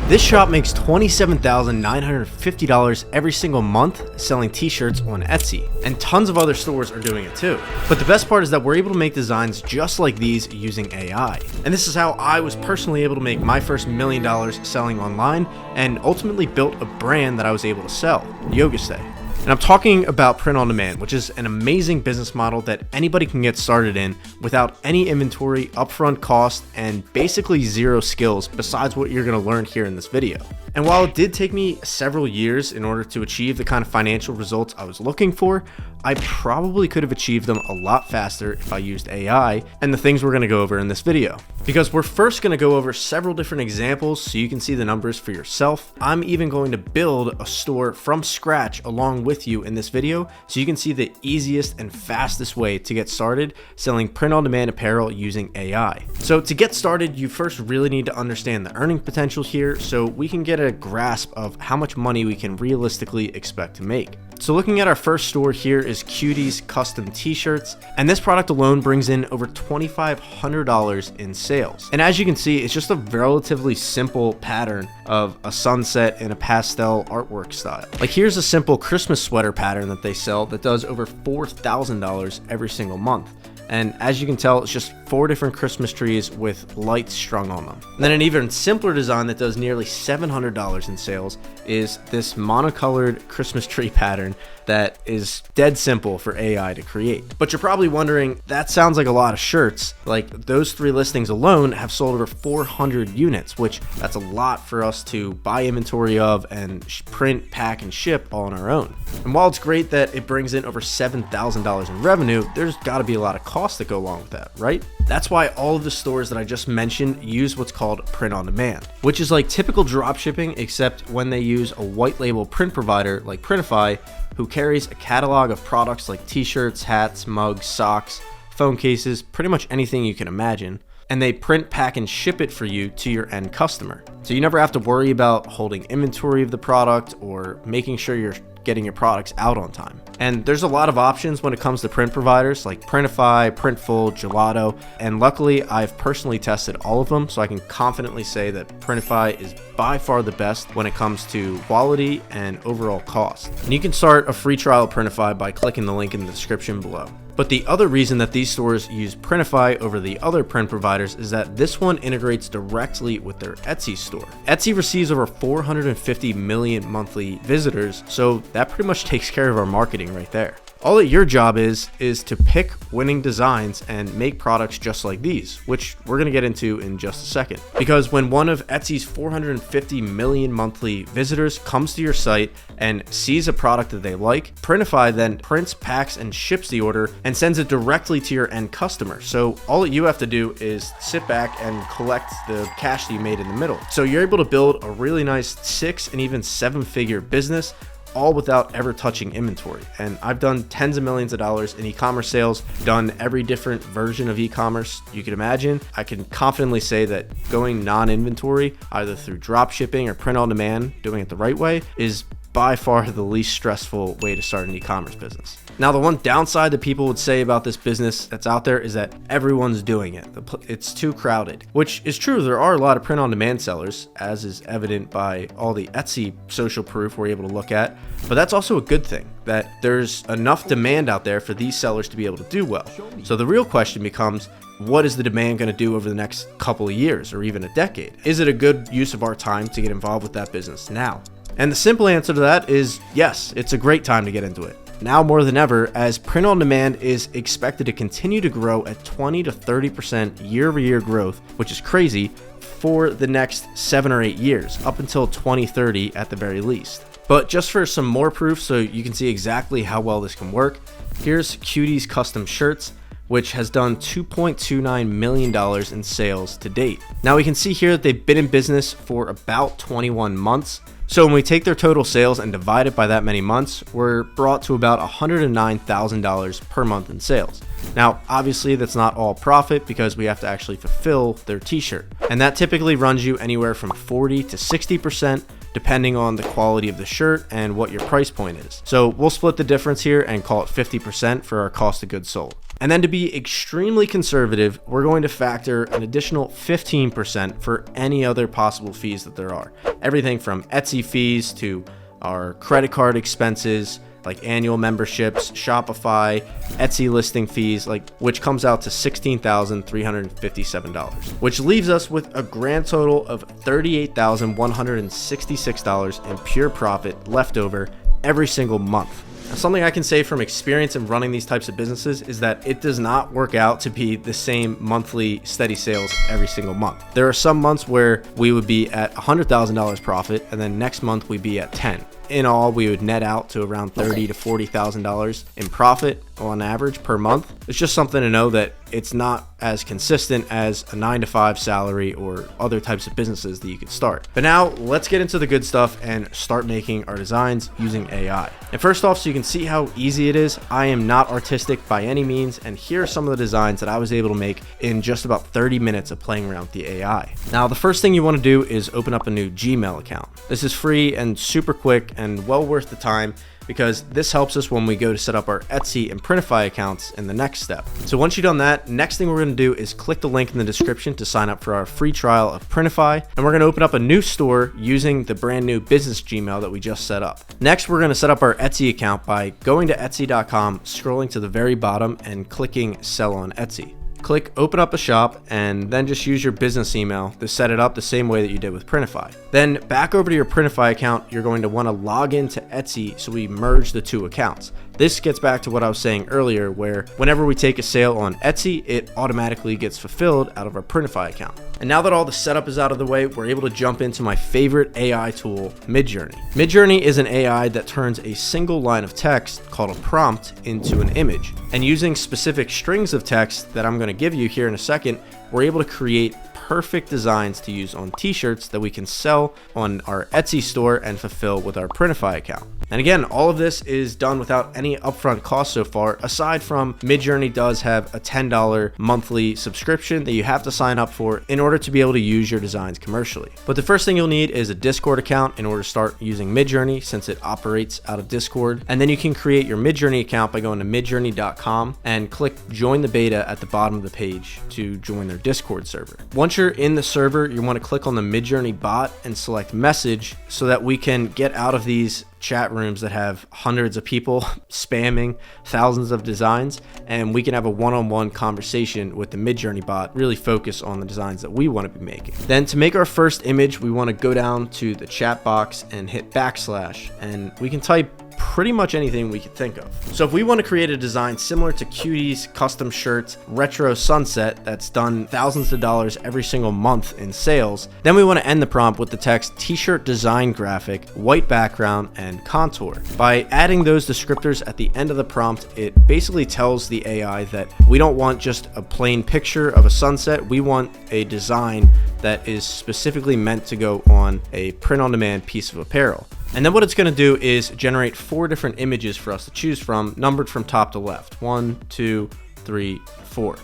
This shop makes $27,950 every single month selling t-shirts on Etsy, and tons of other stores are doing it too. But the best part is that we're able to make designs just like these using AI. And this is how I was personally able to make my first $1 million selling online and ultimately built a brand that I was able to sell, YogaStay. And I'm talking about print on demand, which is an amazing business model that anybody can get started in without any inventory, upfront cost, and basically zero skills besides what you're going to learn here in this video. And while it did take me several years in order to achieve the kind of financial results I was looking for, I probably could have achieved them a lot faster if I used AI and the things we're going to go over in this video. Because we're first going to go over several different examples so you can see the numbers for yourself. I'm even going to build a store from scratch along with you in this video so you can see the easiest and fastest way to get started selling print-on-demand apparel using AI. So to get started, you first really need to understand the earning potential here so we can get a grasp of how much money we can realistically expect to make. So looking at our first store here is Cuties Custom T-shirts, and this product alone brings in over $2,500 in sales. And as you can see, it's just a relatively simple pattern of a sunset in a pastel artwork style. Like here's a simple Christmas sweater pattern that they sell that does over $4,000 every single month. And as you can tell, it's just 4 different Christmas trees with lights strung on them. And then an even simpler design that does nearly $700 in sales is this monocolored Christmas tree pattern that is dead simple for AI to create. But you're probably wondering, that sounds like a lot of shirts. Like those 3 listings alone have sold over 400 units, which that's a lot for us to buy inventory of and print, pack, and ship all on our own. And while it's great that it brings in over $7,000 in revenue, there's gotta be a lot of costs that go along with that, right? That's why all of the stores that I just mentioned use what's called print on demand, which is like typical drop shipping, except when they use a white label print provider like Printify, who carries a catalog of products like t-shirts, hats, mugs, socks, phone cases, pretty much anything you can imagine. And they print, pack, and ship it for you to your end customer. So you never have to worry about holding inventory of the product or making sure you're getting your products out on time. And there's a lot of options when it comes to print providers like Printify, Printful, Gelato, and luckily I've personally tested all of them, so I can confidently say that Printify is by far the best when it comes to quality and overall cost. And you can start a free trial of Printify by clicking the link in the description below. But the other reason that these stores use Printify over the other print providers is that this one integrates directly with their Etsy store. Etsy receives over 450 million monthly visitors, so that pretty much takes care of our marketing right there. All that your job is to pick winning designs and make products just like these, which we're going to get into in just a second. Because when one of Etsy's 450 million monthly visitors comes to your site and sees a product that they like, Printify then prints, packs, and ships the order and sends it directly to your end customer. So all that you have to do is sit back and collect the cash that you made in the middle. So you're able to build a really nice 6 and even 7-figure business, all without ever touching inventory. And I've done tens of millions of dollars in e-commerce sales, done every different version of e-commerce you can imagine. I can confidently say that going non-inventory, either through drop shipping or print on demand, doing it the right way, is by far the least stressful way to start an e-commerce business. Now, the one downside that people would say about this business that's out there is that everyone's doing it. It's too crowded, which is true. There are a lot of print on demand sellers, as is evident by all the Etsy social proof we're able to look at. But that's also a good thing, that there's enough demand out there for these sellers to be able to do well. So the real question becomes, what is the demand going to do over the next couple of years or even a decade? Is it a good use of our time to get involved with that business now? And the simple answer to that is yes, it's a great time to get into it. Now more than ever, as print on demand is expected to continue to grow at 20 to 30% year-over-year growth, which is crazy, for the next 7 or 8 years, up until 2030 at the very least. But just for some more proof so you can see exactly how well this can work, here's Cuties Custom Shirts, which has done $2.29 million in sales to date. Now we can see here that they've been in business for about 21 months. So when we take their total sales and divide it by that many months, we're brought to about $109,000 per month in sales. Now, obviously that's not all profit because we have to actually fulfill their t-shirt. And that typically runs you anywhere from 40 to 60% depending on the quality of the shirt and what your price point is. So we'll split the difference here and call it 50% for our cost of goods sold. And then to be extremely conservative, we're going to factor an additional 15% for any other possible fees that there are. Everything from Etsy fees to our credit card expenses, like annual memberships, Shopify, Etsy listing fees, which comes out to $16,357, which leaves us with a grand total of $38,166 in pure profit left over every single month. Now, something I can say from experience in running these types of businesses is that it does not work out to be the same monthly steady sales every single month. There are some months where we would be at $100,000 profit, and then next month we'd be at 10. In all, we would net out to around $30,000 to $40,000 in profit on average per month. It's just something to know that it's not as consistent as a 9-to-5 salary or other types of businesses that you could start. But now let's get into the good stuff and start making our designs using AI. And first off, so you can see how easy it is, I am not artistic by any means, and here are some of the designs that I was able to make in just about 30 minutes of playing around with the AI. Now, the first thing you want to do is open up a new Gmail account. This is free and super quick and well worth the time, because this helps us when we go to set up our Etsy and Printify accounts in the next step. So once you've done that, next thing we're going to do is click the link in the description to sign up for our free trial of Printify, and we're going to open up a new store using the brand new business Gmail that we just set up. Next, we're going to set up our Etsy account by going to Etsy.com, scrolling to the very bottom and clicking Sell on Etsy. Click open up a shop, and then just use your business email to set it up the same way that you did with Printify. Then back over to your Printify account, you're going to want to log into Etsy so we merge the two accounts. This gets back to what I was saying earlier, where whenever we take a sale on Etsy, it automatically gets fulfilled out of our Printify account. And now that all the setup is out of the way, we're able to jump into my favorite AI tool, Midjourney. Midjourney is an AI that turns a single line of text called a prompt into an image. And using specific strings of text that I'm going to give you here in a second, we're able to create perfect designs to use on t-shirts that we can sell on our Etsy store and fulfill with our Printify account. And again, all of this is done without any upfront cost so far, aside from Midjourney does have a $10 monthly subscription that you have to sign up for in order to be able to use your designs commercially. But the first thing you'll need is a Discord account in order to start using Midjourney, since it operates out of Discord. And then you can create your Midjourney account by going to midjourney.com and click join the beta at the bottom of the page to join their Discord server. Once you're in the server, you want to click on the Midjourney bot and select message so that we can get out of these chat rooms that have hundreds of people spamming thousands of designs, and we can have a one-on-one conversation with the Midjourney bot, really focus on the designs that we want to be making. Then to make our first image, we want to go down to the chat box and hit backslash, and we can type pretty much anything we could think of. So if we want to create a design similar to Cutie's custom shirts retro sunset that's done thousands of dollars every single month in sales, then we want to end the prompt with the text t-shirt design graphic, white background, and contour. By adding those descriptors at the end of the prompt, it basically tells the AI that we don't want just a plain picture of a sunset, we want a design that is specifically meant to go on a print-on-demand piece of apparel. And then what it's going to do is generate 4 different images for us to choose from, numbered from top to left. 1, 2, 3, 4.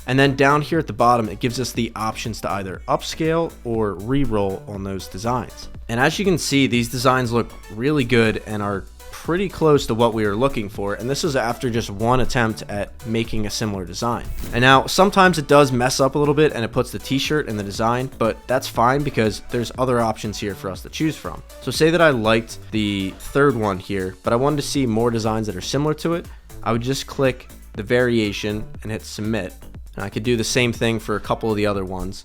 And then down here at the bottom, it gives us the options to either upscale or re-roll on those designs. And as you can see, these designs look really good and are pretty close to what we were looking for, and this is after just one attempt at making a similar design. And now sometimes it does mess up a little bit and it puts the t-shirt in the design, but that's fine because there's other options here for us to choose from. So say that I liked the third one here, but I wanted to see more designs that are similar to it. I would just click the variation and hit submit, and I could do the same thing for a couple of the other ones.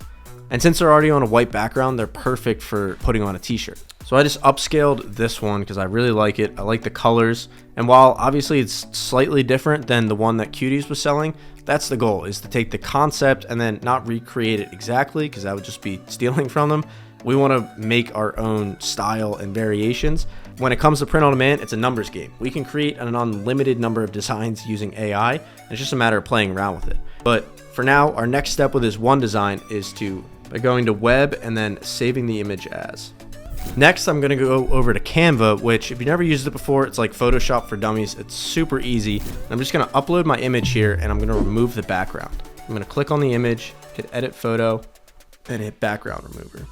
And since they're already on a white background, they're perfect for putting on a t-shirt. So I just upscaled this one because I really like it. I like the colors. And while obviously it's slightly different than the one that Cutie's was selling, that's the goal, is to take the concept and then not recreate it exactly, because that would just be stealing from them. We want to make our own style and variations. When it comes to print on demand, it's a numbers game. We can create an unlimited number of designs using AI, and it's just a matter of playing around with it. But for now, our next step with this one design is by going to web and then saving the image as. Next, I'm going to go over to Canva, which if you've never used it before, it's like Photoshop for dummies. It's super easy. I'm just going to upload my image here, and I'm going to remove the background. I'm going to click on the image, hit edit photo, and hit background remover.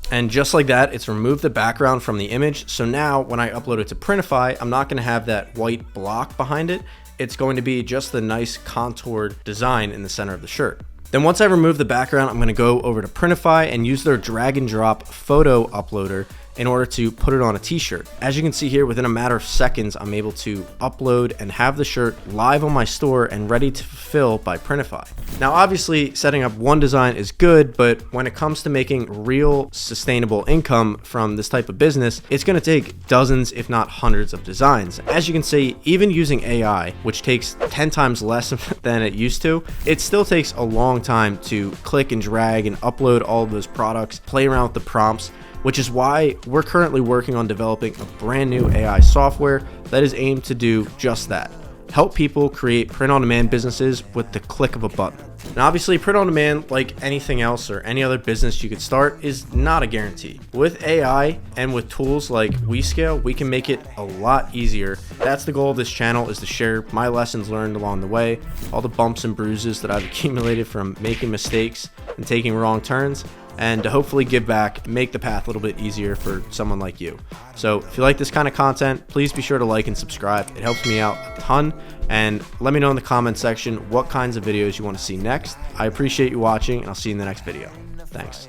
And just like that, it's removed the background from the image. So now when I upload it to Printify, I'm not going to have that white block behind it. it's going to be just the nice contoured design in the center of the shirt. Then once I remove the background, I'm going to go over to Printify and use their drag and drop photo uploader in order to put it on a t-shirt. As you can see here, within a matter of seconds, I'm able to upload and have the shirt live on my store and ready to fulfill by Printify. Now, obviously, setting up one design is good, but when it comes to making real sustainable income from this type of business, it's going to take dozens, if not hundreds of designs. As you can see, even using AI, which takes 10 times less than it used to, it still takes a long time to click and drag and upload all of those products, play around with the prompts, which is why we're currently working on developing a brand new AI software that is aimed to do just that. Help people create print-on-demand businesses with the click of a button. Now, obviously, print-on-demand, like anything else or any other business you could start, is not a guarantee. With AI and with tools like WeScale, we can make it a lot easier. That's the goal of this channel, is to share my lessons learned along the way, all the bumps and bruises that I've accumulated from making mistakes and taking wrong turns, and to hopefully give back, make the path a little bit easier for someone like you. So if you like this kind of content, please be sure to like and subscribe. It helps me out a ton. And let me know in the comment section what kinds of videos you want to see next. I appreciate you watching, and I'll see you in the next video. Thanks.